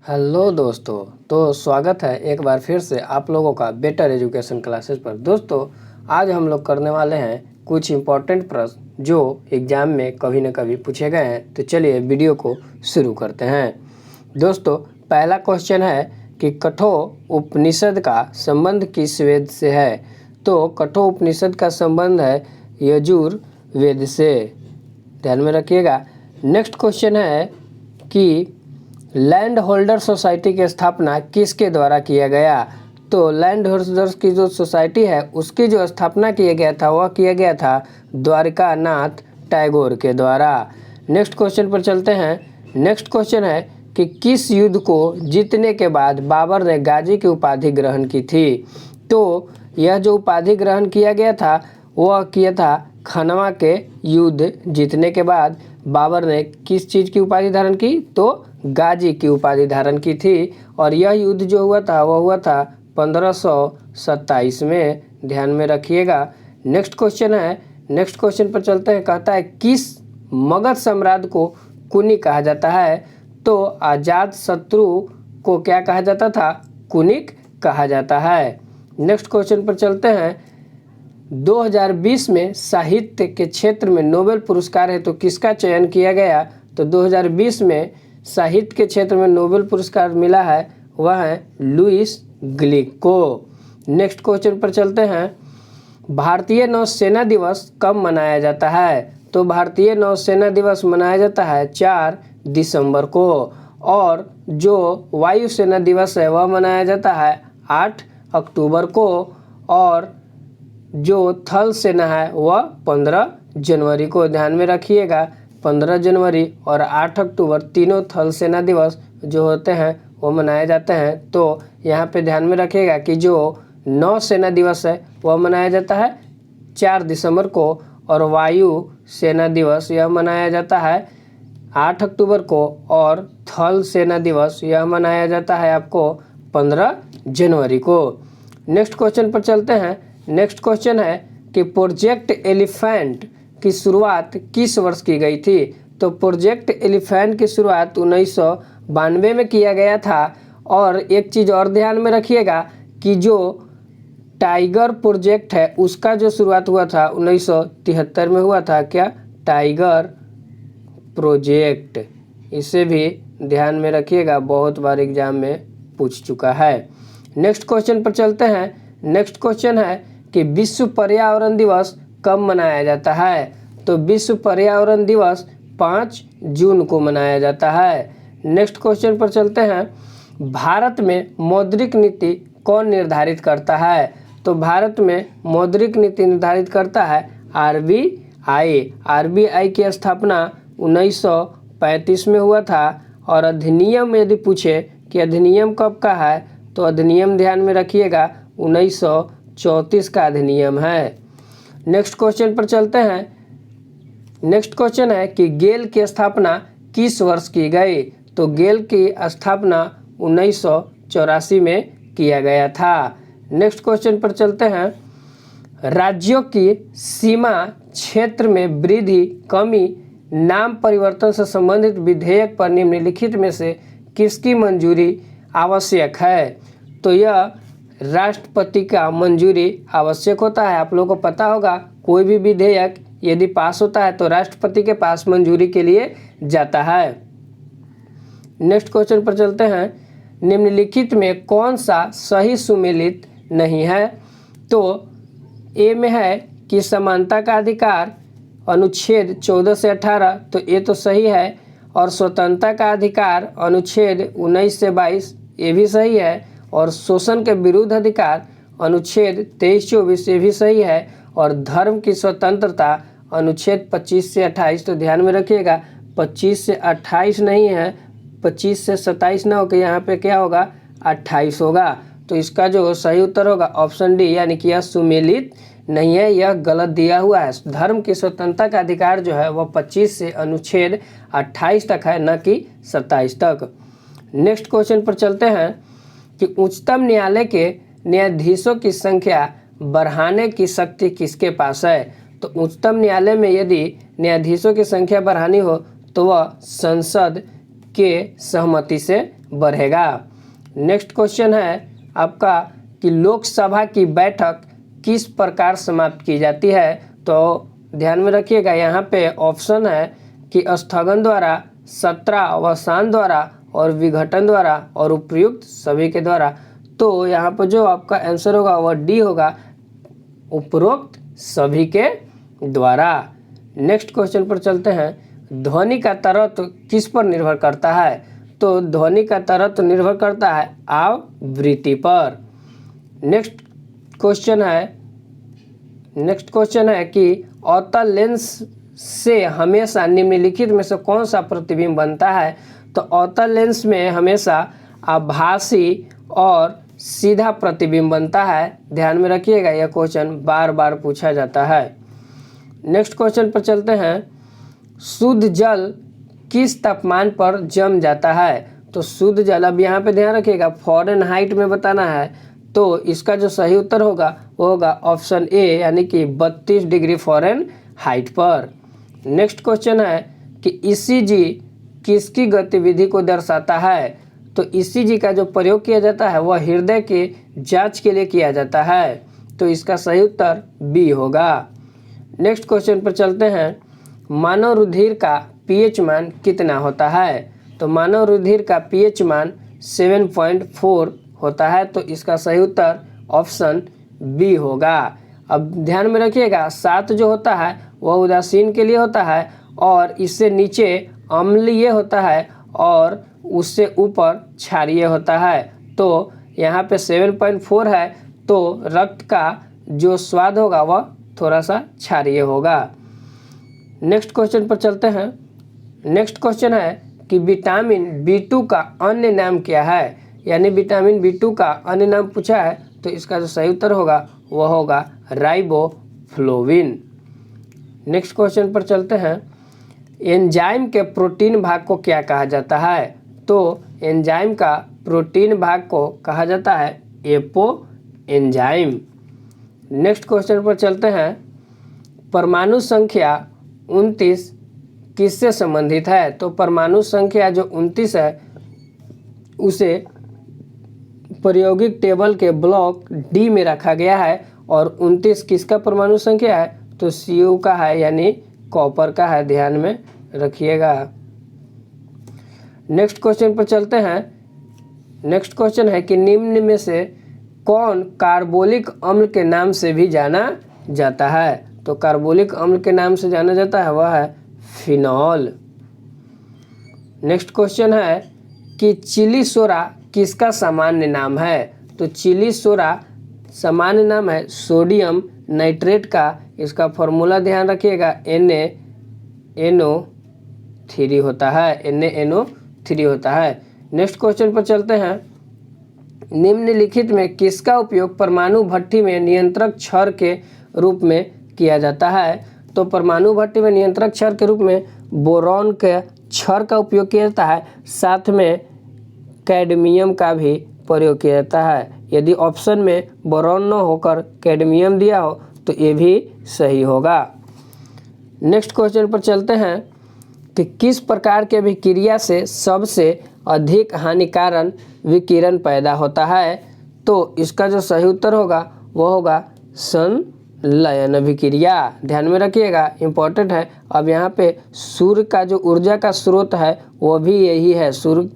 Hello दोस्तों, तो स्वागत है एक बार फिर से आप लोगों का बेटर एजुकेशन क्लासेस पर। दोस्तों, आज हम लोग करने वाले हैं कुछ इम्पोर्टेंट प्रश्न जो एग्ज़ाम में कभी न कभी पूछे गए हैं। तो चलिए वीडियो को शुरू करते हैं। दोस्तों, पहला क्वेश्चन है कि कठोर उपनिषद का संबंध किस वेद से है। तो कठोर उपनिषद का संबंध है यजुर्वेद से, ध्यान में रखिएगा। नेक्स्ट क्वेश्चन है कि लैंड होल्डर सोसाइटी की स्थापना किसके द्वारा किया गया। तो लैंड होल्डर्स की जो सोसाइटी है उसकी जो स्थापना किया गया था वह किया गया था द्वारकानाथ टैगोर के द्वारा। नेक्स्ट क्वेश्चन पर चलते हैं। नेक्स्ट क्वेश्चन है कि किस युद्ध को जीतने के बाद बाबर ने गाजी की उपाधि ग्रहण की थी। तो यह जो उपाधि ग्रहण किया गया था वह किया था खनवा के युद्ध जीतने के बाद बाबर ने किस चीज़ की उपाधि धारण की, तो गाजी की उपाधि धारण की थी। और यह युद्ध जो हुआ था वह हुआ था 1527 में, ध्यान में रखिएगा। नेक्स्ट क्वेश्चन है, नेक्स्ट क्वेश्चन पर चलते हैं। कहता है किस मगध सम्राट को कुनी कहा जाता है। तो आजाद शत्रु को क्या कहा जाता था, कुनिक कहा जाता है। नेक्स्ट क्वेश्चन पर चलते हैं। 2020 में साहित्य के क्षेत्र में नोबेल पुरस्कार है तो किसका चयन किया गया। तो 2020 में साहित्य के क्षेत्र में नोबेल पुरस्कार मिला है, वह है लुइस ग्लिक को। नेक्स्ट क्वेश्चन पर चलते हैं। भारतीय नौसेना दिवस कब मनाया जाता है। तो भारतीय नौसेना दिवस मनाया जाता है 4 दिसंबर को। और जो वायुसेना दिवस है वह मनाया जाता है 8 अक्टूबर को। और जो थल सेना है वह 15 जनवरी को, ध्यान में रखिएगा। 15 जनवरी और 8 अक्टूबर तीनों थल सेना दिवस जो होते हैं वो मनाए जाते हैं। तो यहाँ पे ध्यान में रखिएगा कि जो नौसेना दिवस है वह मनाया जाता है 4 दिसंबर को। और वायु सेना दिवस यह मनाया जाता है 8 अक्टूबर को। और थल सेना दिवस यह मनाया जाता है आपको 15 जनवरी को। नेक्स्ट क्वेश्चन पर चलते हैं। नेक्स्ट क्वेश्चन है कि प्रोजेक्ट एलिफेंट की शुरुआत किस वर्ष की गई थी। तो प्रोजेक्ट एलिफेंट की शुरुआत 1992 में किया गया था। और एक चीज़ और ध्यान में रखिएगा कि जो टाइगर प्रोजेक्ट है उसका जो शुरुआत हुआ था 1973 में हुआ था। क्या, टाइगर प्रोजेक्ट, इसे भी ध्यान में रखिएगा, बहुत बार एग्जाम में पूछ चुका है। नेक्स्ट क्वेश्चन पर चलते हैं। नेक्स्ट क्वेश्चन है कि विश्व पर्यावरण दिवस कब मनाया जाता है। तो विश्व पर्यावरण दिवस 5 जून को मनाया जाता है। नेक्स्ट क्वेश्चन पर चलते हैं। भारत में मौद्रिक नीति कौन निर्धारित करता है। तो भारत में मौद्रिक नीति निर्धारित करता है आरबीआई। आरबीआई की स्थापना 1935 में हुआ था। और अधिनियम यदि पूछे कि अधिनियम कब का है, तो अधिनियम ध्यान में रखिएगा 1934 का अधिनियम है। नेक्स्ट क्वेश्चन पर चलते हैं। नेक्स्ट क्वेश्चन है कि गेल की स्थापना किस वर्ष की गई। तो गेल की स्थापना 1984 में किया गया था। नेक्स्ट क्वेश्चन पर चलते हैं। राज्यों की सीमा क्षेत्र में वृद्धि कमी नाम परिवर्तन से संबंधित विधेयक पर निम्नलिखित में से किसकी मंजूरी आवश्यक है। तो यह राष्ट्रपति का मंजूरी आवश्यक होता है। आप लोगों को पता होगा कोई भी विधेयक यदि पास होता है तो राष्ट्रपति के पास मंजूरी के लिए जाता है। नेक्स्ट क्वेश्चन पर चलते हैं। निम्नलिखित में कौन सा सही सुमेलित नहीं है। तो ए में है कि समानता का अधिकार अनुच्छेद 14 से 18, तो ये तो सही है। और स्वतंत्रता का अधिकार अनुच्छेद 19 से 22, ये भी सही है। और शोषण के विरुद्ध अधिकार अनुच्छेद 23-24, ये भी सही है। और धर्म की स्वतंत्रता अनुच्छेद 25 से 28, तो ध्यान में रखिएगा 25 से 28 नहीं है, 25 से 27 ना होकर यहाँ पे क्या होगा, 28 होगा। तो इसका जो सही उत्तर होगा ऑप्शन डी, यानी कि यह सुमेलित नहीं है, यह गलत दिया हुआ है। धर्म की स्वतंत्रता का अधिकार जो है वह 25 से अनुच्छेद 28 तक है, न कि 27 तक। नेक्स्ट क्वेश्चन पर चलते हैं कि उच्चतम न्यायालय के न्यायाधीशों की संख्या बढ़ाने की शक्ति किसके पास है। तो उच्चतम न्यायालय में यदि न्यायाधीशों की संख्या बढ़ानी हो तो वह संसद के सहमति से बढ़ेगा। नेक्स्ट क्वेश्चन है आपका कि लोकसभा की बैठक किस प्रकार समाप्त की जाती है। तो ध्यान में रखिएगा, यहाँ पे ऑप्शन है कि स्थगन द्वारा, सत्र अवसान द्वारा और विघटन द्वारा और उपयुक्त सभी के द्वारा। तो यहाँ पर जो आपका आंसर होगा वह डी होगा, उपरोक्त सभी के द्वारा। नेक्स्ट क्वेश्चन पर चलते हैं। ध्वनि का तरत्व किस पर निर्भर करता है। तो ध्वनि का तरत्व निर्भर करता है आवृत्ति पर। नेक्स्ट क्वेश्चन है कि अवतल लेंस से हमेशा निम्नलिखित में से कौन सा प्रतिबिंब बनता है। तो अवतल लेंस में हमेशा आभासी और सीधा प्रतिबिंब बनता है। ध्यान में रखिएगा, यह क्वेश्चन बार बार पूछा जाता है। नेक्स्ट क्वेश्चन पर चलते हैं। शुद्ध जल किस तापमान पर जम जाता है। तो शुद्ध जल, अब यहाँ पे ध्यान रखिएगा फ़ारेनहाइट में बताना है। तो इसका जो सही उत्तर होगा वो होगा ऑप्शन ए, यानी कि 32 डिग्री फ़ारेनहाइट पर। नेक्स्ट क्वेश्चन है कि ईसीजी किसकी गतिविधि को दर्शाता है। तो ईसीजी का जो प्रयोग किया जाता है वह हृदय के जांच के लिए किया जाता है। तो इसका सही उत्तर बी होगा। नेक्स्ट क्वेश्चन पर चलते हैं। मानव रुधिर का पीएच मान कितना होता है। तो मानव रुधिर का पीएच मान 7.4 होता है। तो इसका सही उत्तर ऑप्शन बी होगा। अब ध्यान में रखिएगा 7 जो होता है वह उदासीन के लिए होता है, और इससे नीचे अम्लीय होता है और उससे ऊपर क्षारीय होता है। तो यहाँ पे 7.4 है, तो रक्त का जो स्वाद होगा वह थोड़ा सा क्षारीय होगा। नेक्स्ट क्वेश्चन पर चलते हैं। नेक्स्ट क्वेश्चन है कि विटामिन B2 का अन्य नाम क्या है। यानी विटामिन B2 का अन्य नाम पूछा है, तो इसका जो सही उत्तर होगा वह होगा राइबोफ्लोविन। नेक्स्ट क्वेश्चन पर चलते हैं। एंजाइम के प्रोटीन भाग को क्या कहा जाता है। तो एंजाइम का प्रोटीन भाग को कहा जाता है एपो एंजाइम। नेक्स्ट क्वेश्चन पर चलते हैं। परमाणु संख्या 29 किससे संबंधित है। तो परमाणु संख्या जो 29 है उसे प्रायोगिक टेबल के ब्लॉक डी में रखा गया है, और 29 किसका परमाणु संख्या है। तो Cu का है, यानी कॉपर का है। ध्यान में रखिएगा। नेक्स्ट क्वेश्चन पर चलते हैं। नेक्स्ट क्वेश्चन है कि निम्न में से कौन कार्बोलिक अम्ल के नाम से भी जाना जाता है। तो कार्बोलिक अम्ल के नाम से जाना जाता है वह है फिनॉल। नेक्स्ट क्वेश्चन है कि चिली सोडा किसका सामान्य नाम है। तो चिली सोडा सामान्य नाम है सोडियम नाइट्रेट का। इसका फॉर्मूला ध्यान रखिएगा NaNO3 होता है, NaNO3 होता है। नेक्स्ट क्वेश्चन पर चलते हैं। निम्नलिखित में किसका उपयोग परमाणु भट्ठी में नियंत्रक छड़ के रूप में किया जाता है। तो परमाणु भट्ठी में नियंत्रक छड़ के रूप में बोरॉन के छड़ का उपयोग किया जाता है, साथ में कैडमियम का भी प्रयोग किया जाता है। यदि ऑप्शन में बोरॉन न होकर कैडमियम दिया हो तो ये भी सही होगा। नेक्स्ट क्वेश्चन पर चलते हैं कि किस प्रकार के अभिक्रिया से सबसे अधिक हानिकारक विकिरण पैदा होता है। तो इसका जो सही उत्तर होगा वह होगा संलयन अभिक्रिया। ध्यान में रखिएगा, इंपॉर्टेंट है। अब यहाँ पे सूर्य का जो ऊर्जा का स्रोत है वह भी यही है। सूर्य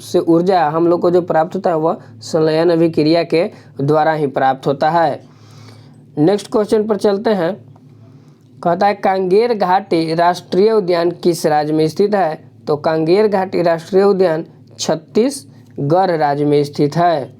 से ऊर्जा हम लोग को जो प्राप्त होता है वह संलयन अभिक्रिया के द्वारा ही प्राप्त होता है। नेक्स्ट क्वेश्चन पर चलते हैं। कहता है कांगेर घाटी राष्ट्रीय उद्यान किस राज्य में स्थित है। तो कांगेर घाटी राष्ट्रीय उद्यान छत्तीसगढ़ राज्य में स्थित है।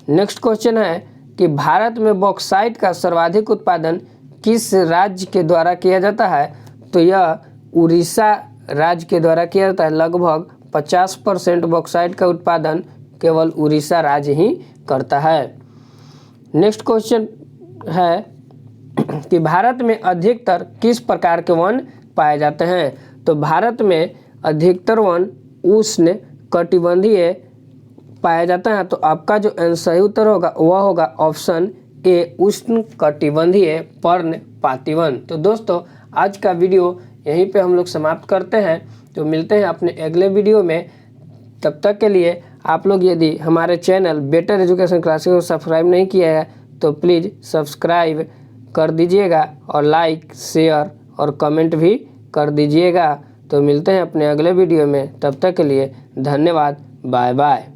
नेक्स्ट क्वेश्चन है कि भारत में बॉक्साइट का सर्वाधिक उत्पादन किस राज्य के द्वारा किया जाता है। तो यह उड़ीसा राज्य के द्वारा किया जाता है। लगभग 50% बॉक्साइट का उत्पादन केवल उड़ीसा राज्य ही करता है। नेक्स्ट क्वेश्चन है कि भारत में अधिकतर किस प्रकार के वन पाए जाते हैं। तो भारत में अधिकतर वन उष्ण कटिबंधीय पाया जाता है। तो आपका जो सही उत्तर होगा वह होगा ऑप्शन ए, उष्ण कटिबंधीय पर्णपाती वन। तो दोस्तों आज का वीडियो यहीं पे हम लोग समाप्त करते हैं। तो मिलते हैं अपने अगले वीडियो में। तब तक के लिए आप लोग यदि हमारे चैनल बेटर एजुकेशन क्लासेस को सब्सक्राइब नहीं किया है तो प्लीज़ सब्सक्राइब कर दीजिएगा और लाइक शेयर और कमेंट भी कर दीजिएगा। तो मिलते हैं अपने अगले वीडियो में, तब तक के लिए धन्यवाद, बाय बाय।